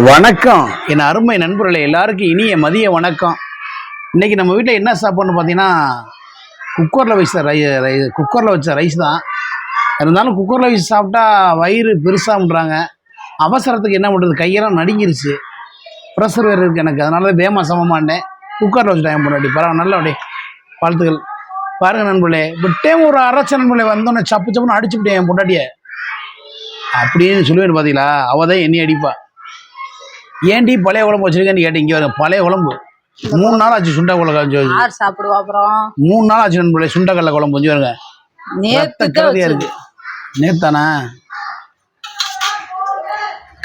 வணக்கம் என் அருமை நண்பர்களே, எல்லாருக்கும் இனிய மதிய வணக்கம். இன்றைக்கி நம்ம வீட்டில் என்ன சாப்பாடுன்னு பார்த்தீங்கன்னா, குக்கரில் வச்ச ரைஸ் தான். இருந்தாலும் குக்கரில் வச்சு சாப்பிட்டா வயிறு பெருசாகன்றாங்க. அவசரத்துக்கு என்ன பண்ணுறது, கையெல்லாம் நடுங்கிருச்சு. ப்ரெஷர் வேறு இருக்குது எனக்கு, அதனால தான் வேகமாக சமமாட்டேன். குக்கரில் வச்சுட்டேன் என் பொண்டாட்டி. பரவாயில்ல, நல்ல அப்படியே வாழ்த்துக்கள். பாருங்கள் நண்பர்களே, விட்டேன் ஒரு அரைச்ச நண்பர்களே, வந்தோன்னே சப்பு சப்புன்னு அடிச்சுவிட்டேன் என் பொண்டாட்டியை. அப்படின்னு சொல்லுவேன் பார்த்தீங்களா, அவள் தான் என்னையை அடிப்பா. ஏன்டி பழைய குழம்பு வச்சிருக்கேன்னு கேட்டேன். இங்கே வர பழைய குழம்பு 3 நாள் ஆச்சு. சுண்டக்கடலை வச்சு சாப்பிடுவா. அப்புறம் 3 நாள் ஆச்சு நண்பர்களே. சுண்டக்கடலை குழம்பு கொஞ்சம் வருங்க, நேர்த்தியா இருக்கு. நேத்தானா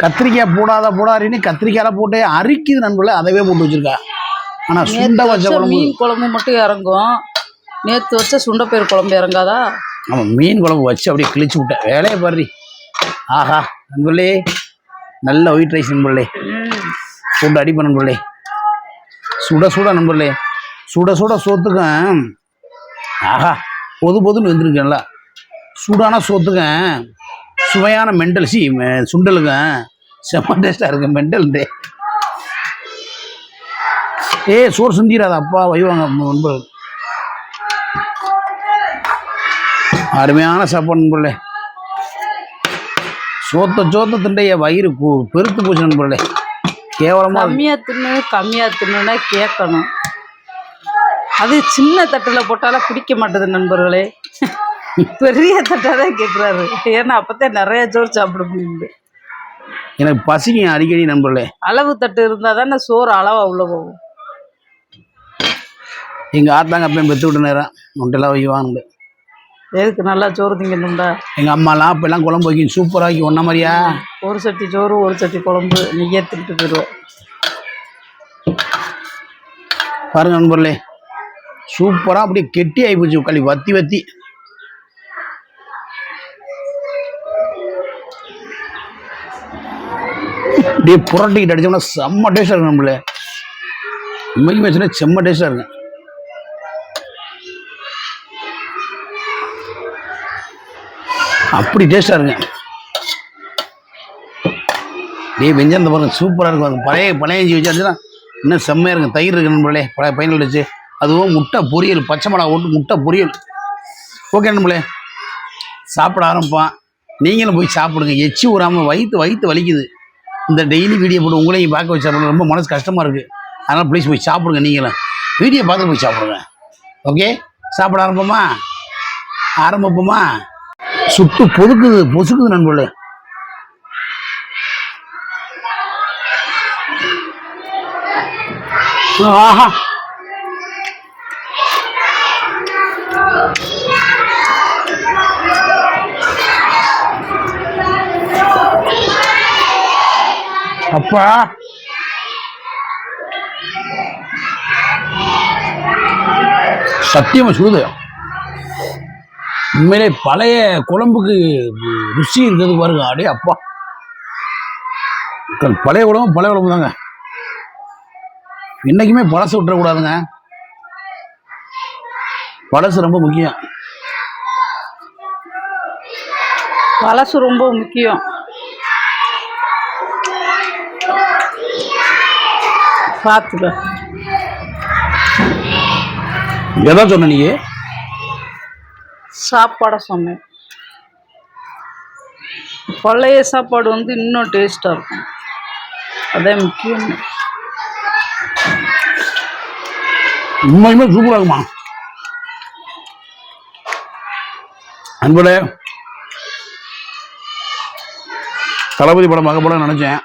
கத்திரிக்காய் போடாதீன்னு கத்திரிக்காயெல்லாம் போட்டு அரிக்குது நண்பர்களே, அதவே போட்டு வச்சிருக்கா. ஆனால் சுண்டை வச்ச குழம்பு, மீன் குழம்பு மட்டும் இறங்கும். நேற்று வச்ச சுண்டைப்பயிர் குழம்பு இறங்காதா? ஆமாம், மீன் குழம்பு வச்சு அப்படியே கிழிச்சு விட்டேன். வேலையை பாரு. ஆஹா நண்பர்களே, நல்ல ஒயிட் ரைஸ் நண்பர்களே, போட்டு அடிப்பேன் நண்பர்களே. சுட நண்பர்களே, சுட சோத்துக்கும். ஆஹா, பொதுன்னு வந்துருக்கேன்ல. சூடான சோத்துக்கும் சுவையான சுண்டலுக்கும் செம்ம டேஸ்டாக இருக்கு. மெண்டல்டே சோறு சிந்திராத அப்பா, வைவாங்க நண்பர்கள். அருமையான சாப்பாடு நண்பர்களே. சோத்த திண்டைய வயிறு பெருத்து போச்சு நண்பர்களே. கேவலமா கம்மியா தின்னுனா கேட்கணும். அது சின்ன தட்டில் போட்டாலும் பிடிக்க மாட்டேது நண்பர்களே. பெரிய தட்டாதான் கேட்குறாரு. ஏன்னா அப்பதான் நிறைய சோறு சாப்பிட முடியுது. எனக்கு பசிக்கும் அடிக்கடி நண்பர்களே. அளவு தட்டு இருந்தா தானே சோறு அளவா உள்ள போகும். எங்கள் ஆத்தாங்க அப்பயும் பெற்று விட்டு நேரம் முட்டையெல்லாம் வைக்குவாங்க. எதுக்கு நல்லா சோறு திங்கணும்டா. எங்கள் அம்மாலாம் அப்பெல்லாம் குழம்பு வைக்கும், சூப்பராக வைக்கும். ஒன்றை மாதிரியா ஒரு சட்டி சோறு ஒரு சட்டி குழம்பு நெய்யே திட்டு போயிடுவோம். பாருங்க நண்பர்களே, சூப்பராக அப்படியே கெட்டி ஆகி போச்சு. களி வத்தி அப்படியே புரட்டிக்கிட்டு அடிச்சோம்னா செம்ம டேஸ்டாக இருக்கு நண்பர்களே. உண்மைக்கு வச்சுன்னா செம்ம டேஸ்டாக இருக்கு. அப்படி டேஸ்டாக இருங்க. வெஞ்சந்த பாருங்க, சூப்பராக இருக்கும். பழையஞ்சி வச்சாச்சுன்னா இன்னும் செம்மையாக இருக்கும். தயிர் இருக்கு நண்பர்களே, பையனில் வச்சு. அதுவும் முட்டை பொரியல், பச்சை மிளகா போட்டு முட்டை பொரியல். ஓகே நண்பர்களே, சாப்பிட ஆரம்பிப்பான். நீங்களும் போய் சாப்பிடுங்க. எச்சி ஊறாமல் வயிற்று வலிக்குது. இந்த டெய்லி வீடியோ போட்டு உங்களையும் பார்க்க வச்சு சாப்பிடுங்க, ரொம்ப மனசு கஷ்டமாக இருக்குது. அதனால் ப்ளீஸ் போய் சாப்பிடுங்க. நீங்களும் வீடியோ பார்த்து போய் சாப்பிடுங்க. ஓகே, சாப்பிட ஆரம்பிப்போமா? சுட்டு பொசுக்குது நண்பர்களே. ஆஹா, அப்பா சத்தியமா சுடுது. உண்மையிலே பழைய குழம்புக்கு ருசி இருக்கிறது பாருங்க. அடே அப்பா, பழைய குழம்பு தாங்க. இன்னைக்குமே பழசு விட்டுறக்கூடாதுங்க. பழசு ரொம்ப முக்கியம். பார்த்துக்க. எதா சொன்ன நீ? சாப்பாடை சொன்னேன். பழைய சாப்பாடு இன்னும் டேஸ்டாக இருக்கும். அதான் முக்கியம். உண்மையுமே சூப்பராக இருக்குமா அன்புடே. தளபதி படம் பார்க்க போல நினச்சேன்,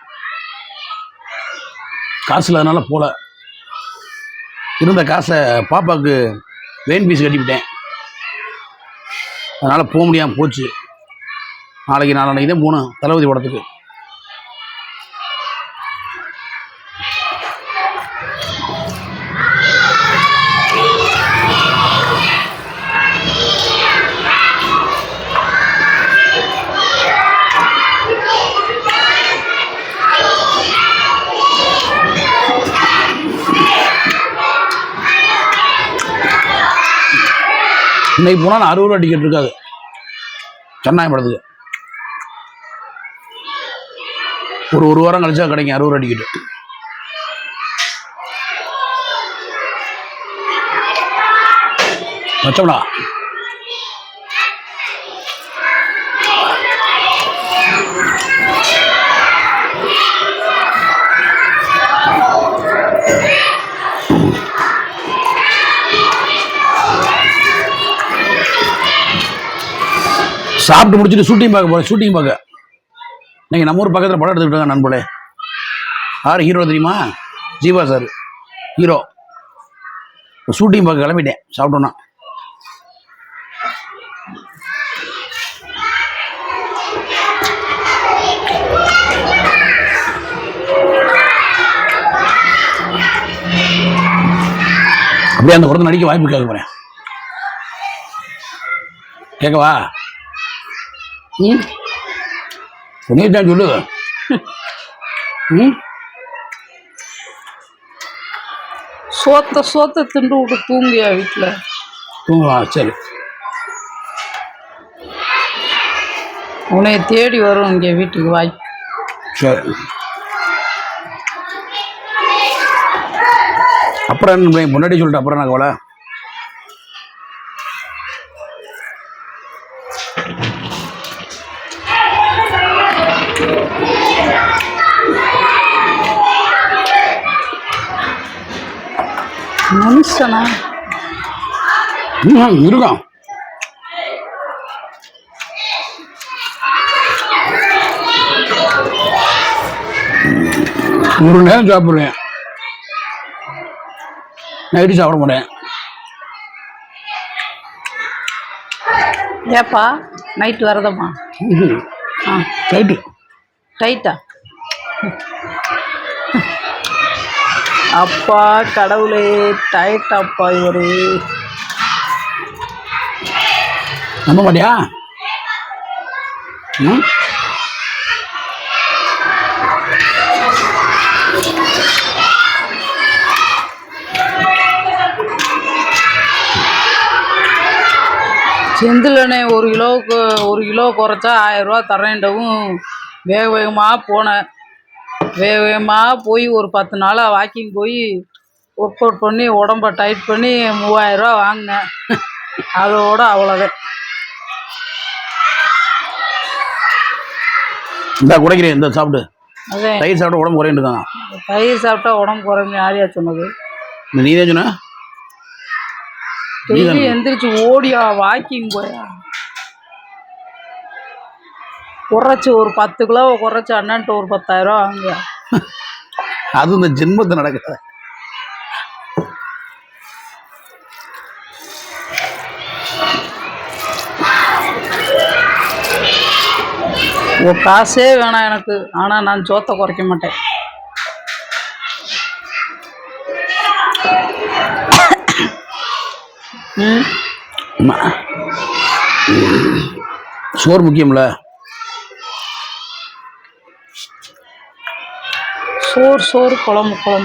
காசு இல்லாதனால போல. இருந்த காசை பாப்பாவுக்கு வேன் பீஸ் கட்டிவிட்டேன், அதனால் போக முடியாமல் போச்சு. நாளைக்கு தான் போகணும் தளபதி படத்துக்கு. இன்னைக்கு போனால் 60 ரூபா டிக்கெட் இருக்காது சென்னை படத்துக்கு. ஒரு வாரம் கழிச்சா கிடைக்கும் 60 ரூபா டிக்கெட்டு. வச்சோம்டா. சாப்பிட்டு முடிச்சுட்டு ஷூட்டிங் பார்க்க போகிறேன். ஷூட்டிங் பார்க்க நீங்கள் நம்ம ஊர் பக்கத்தில் படம் எடுத்துக்கிட்டாங்க நண்பர்களே. யார் ஹீரோ தெரியுமா? Jeeva sir hero. ஷூட்டிங் பார்க்க கிளம்பிட்டேன் சாப்பிட்டோன்னா. அப்படியே அந்த படத்தை நடிக்க வாய்ப்பு கேட்க போகிறேன். கேட்கவா? நீட்டான் சொல்லு. சோத்த திண்டு விட்டு தூங்கியா வீட்டில்? தூங்குவா. சரி, உன்னை தேடி வரும் இங்கே வீட்டுக்கு வாய். சரி. அப்புறம் என்ன முன்னாடி சொல்லிட்டு அப்புறம் நான் கவலை. மனுஷனா இருக்கான். ஒரு நேரம் சாப்பிடுவேன், நைட்டு சாப்பிட மாட்டேன். ஏப்பா நைட்டு வரதம்மா? டைட்டு. டைட்டா? அப்பா கடவுளே, டைட்டாப்பா இவரு. நம்ப மாட்டியா? செந்திலனே 1 கிலோ குறைச்சா 1000 ரூபா தரேன்டவும் வேக வேகமாக போனேன். வேக வேகமாக போய் ஒரு 10 நாளாக வாக்கிங் போய் ஒர்க் அவுட் பண்ணி உடம்ப டைட் பண்ணி 3000 ரூபா வாங்கினேன். அதோட அவ்வளோதான். இந்த குறைக்கிறேன். இந்த சாப்பிட்டு அதே தயிர் சாப்பிட்டா உடம்பு குறையிட்டு இருக்காங்க. தயிர் சாப்பிட்டா உடம்பு குறைஞ்சு யாரையா சொன்னது? நீ தான் சொன்ன. டெய்லி எந்திரிச்சு ஓடியா வாக்கிங் போயா குறைச்சி ஒரு 10 கிலோவை குறைச்சி அண்ணன்ட்டு ஒரு 10,000 ரூபா வாங்க. அது இந்த ஜென்மத்தை நடக்காது. ஒரு காசே வேணாம் எனக்கு, ஆனால் நான் சோத்தை குறைக்க மாட்டேன். சோறு முக்கியம்ல. சோறு குழம்பு.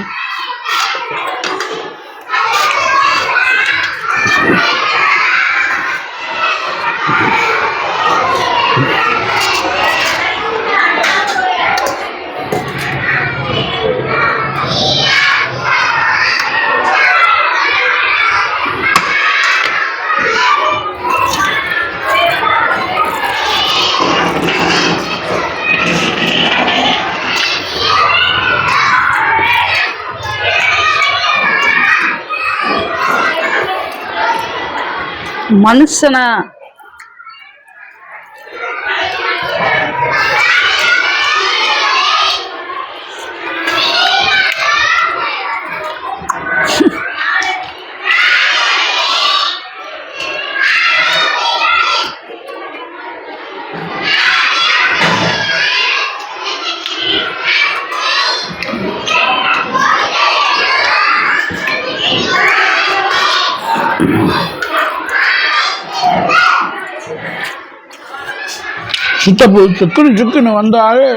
மனுஷனா சுத்தப்பு சுக்குன்னு வந்தாலே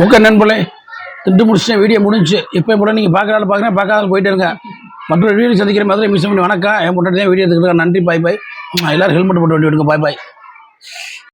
ஓகே நண்பர்களே, திண்டு முடிச்சு வீடியோ முடிஞ்சு. இப்போ கூட நீங்கள் பார்க்கறாலும் பார்க்குறேன், பார்க்காத போயிட்டே இருங்க. மற்றொரு வீடியோ சந்திக்கிற மாதிரி மிஸ் பண்ணி வணக்கம். என் முன்னாடி தான் வீடியோ எடுத்துக்கிட்டு நன்றி. பாய் பாய். எல்லோரும் ஹெல்மெட் போட்டு வண்டி எடுங்க. பாய் பாய்.